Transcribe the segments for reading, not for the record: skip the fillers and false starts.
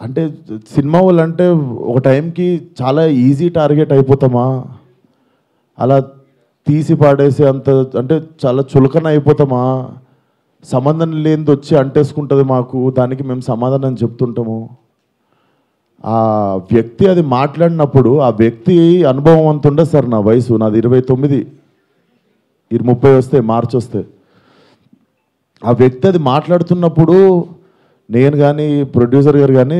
అంటే సినిమా వాళ్ళు అంటే ఒక టైంకి చాలా ఈజీ టార్గెట్ అయిపోతామా, అలా తీసి పాడేసి అంత అంటే చాలా చులకన అయిపోతామా, సంబంధం లేనిది వచ్చి అంటేసుకుంటుంది మాకు, దానికి మేము సమాధానం చెప్తుంటాము. ఆ వ్యక్తి అది మాట్లాడినప్పుడు ఆ వ్యక్తి అనుభవం అంత ఉండదు సార్. నా వయసు నాది 29, 30 వస్తే మార్చి వస్తే, ఆ వ్యక్తి అది మాట్లాడుతున్నప్పుడు నేను కానీ ప్రొడ్యూసర్ గారు కానీ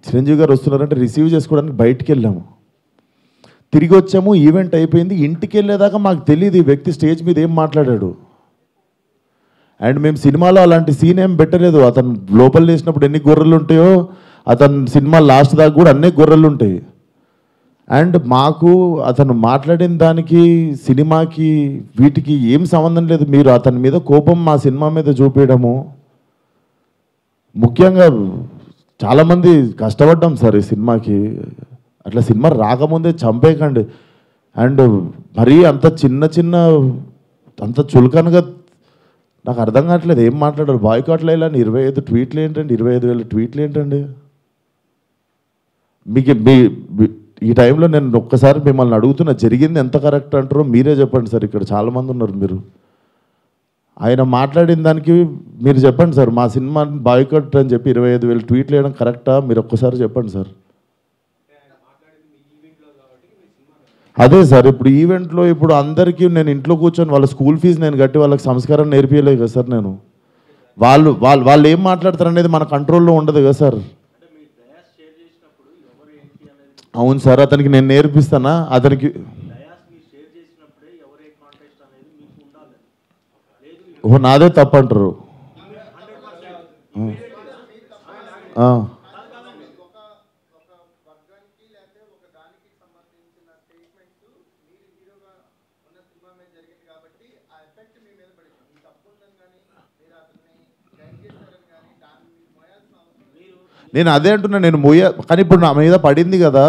చిరంజీవి గారు వస్తున్నారంటే రిసీవ్ చేసుకోవడానికి బయటికి వెళ్ళాము. తిరిగి వచ్చాము, ఈవెంట్ అయిపోయింది. ఇంటికి వెళ్ళేదాకా మాకు తెలియదు ఈ వ్యక్తి స్టేజ్ మీద ఏం మాట్లాడాడు. అండ్ మేము సినిమాలో అలాంటి సీన్ ఏం పెట్టలేదు. అతను లోపల వేసినప్పుడు ఎన్ని గొర్రెలు ఉంటాయో అతను సినిమా లాస్ట్ దాకా కూడా అన్నీ గొర్రెలు ఉంటాయి. అండ్ మాకు అతను మాట్లాడిన దానికి సినిమాకి వీటికి ఏం సంబంధం లేదు. మీరు అతని మీద కోపం మా సినిమా మీద చూపించడము, ముఖ్యంగా చాలామంది కష్టపడ్డాం సార్ ఈ సినిమాకి. అట్లా సినిమా రాకముందే చంపేయకండి. అండ్ మరీ అంత చిన్న అంత చులకనగా నాకు అర్థం కావట్లేదు ఏం మాట్లాడారు. బాయ్కాట్లు ఇలా 25 ట్వీట్లు ఏంటండి, 25,000 ట్వీట్లు ఏంటండి. మీకు ఈ టైంలో నేను ఒక్కసారి మిమ్మల్ని అడుగుతున్నా, జరిగింది ఎంత కరెక్ట్ అంటారో మీరే చెప్పండి సార్. ఇక్కడ చాలామంది ఉన్నారు. మీరు ఆయన మాట్లాడిన దానికి మీరు చెప్పండి సార్. మా సినిమా బాయ్కాట్ అని చెప్పి 25,000 ట్వీట్లు వేయడం కరెక్టా? మీరు ఒక్కసారి చెప్పండి సార్. అదే సార్, ఇప్పుడు ఈవెంట్లో ఇప్పుడు అందరికీ నేను ఇంట్లో కూర్చొని వాళ్ళ స్కూల్ ఫీజు నేను కట్టి వాళ్ళకి సంస్కారం నేర్పించలేదు కదా సార్. నేను వాళ్ళు ఏం మాట్లాడతారు అనేది మన కంట్రోల్లో ఉండదు కదా సార్. అవును సార్, అతనికి నేను నేర్పిస్తానా? అతనికి నాదే తప్పంటారు. నేను అదే అంటున్నా, నేను కానీ ఇప్పుడు నా మీద పడింది కదా.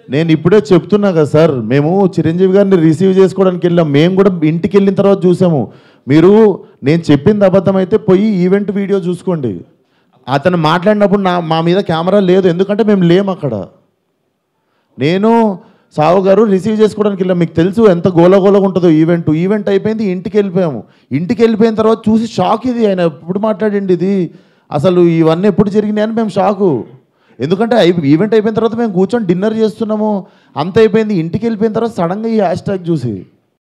నేను ఇప్పుడే చెప్తున్నా కదా సార్, మేము చిరంజీవి గారిని రిసీవ్ చేసుకోవడానికి వెళ్ళాం. మేము కూడా ఇంటికి వెళ్ళిన తర్వాత చూసాము. మీరు నేను చెప్పింది అబద్ధం అయితే పోయి ఈవెంట్ వీడియో చూసుకోండి. అతను మాట్లాడినప్పుడు మా మీద కెమెరా లేదు, ఎందుకంటే మేము లేము అక్కడ. నేను సావు గారు రిసీవ్ చేసుకోవడానికి వెళ్ళాం. మీకు తెలుసు ఎంత గోలగోలగా ఉంటుందో ఈవెంట్ అయిపోయింది, ఇంటికి వెళ్ళిపోయాము. ఇంటికి వెళ్ళిపోయిన తర్వాత చూసి షాక్. ఇది ఆయన ఎప్పుడు మాట్లాడండి, ఇది అసలు ఇవన్నీ ఎప్పుడు జరిగినాయి అని మేము షాకు. ఎందుకంటే ఈవెంట్ అయిపోయిన తర్వాత మేము కూర్చొని డిన్నర్ చేస్తున్నాము, అంత అయిపోయింది. ఇంటికి వెళ్ళిపోయిన తర్వాత సడన్గా ఈ హ్యాష్ ట్యాగ్ చూసి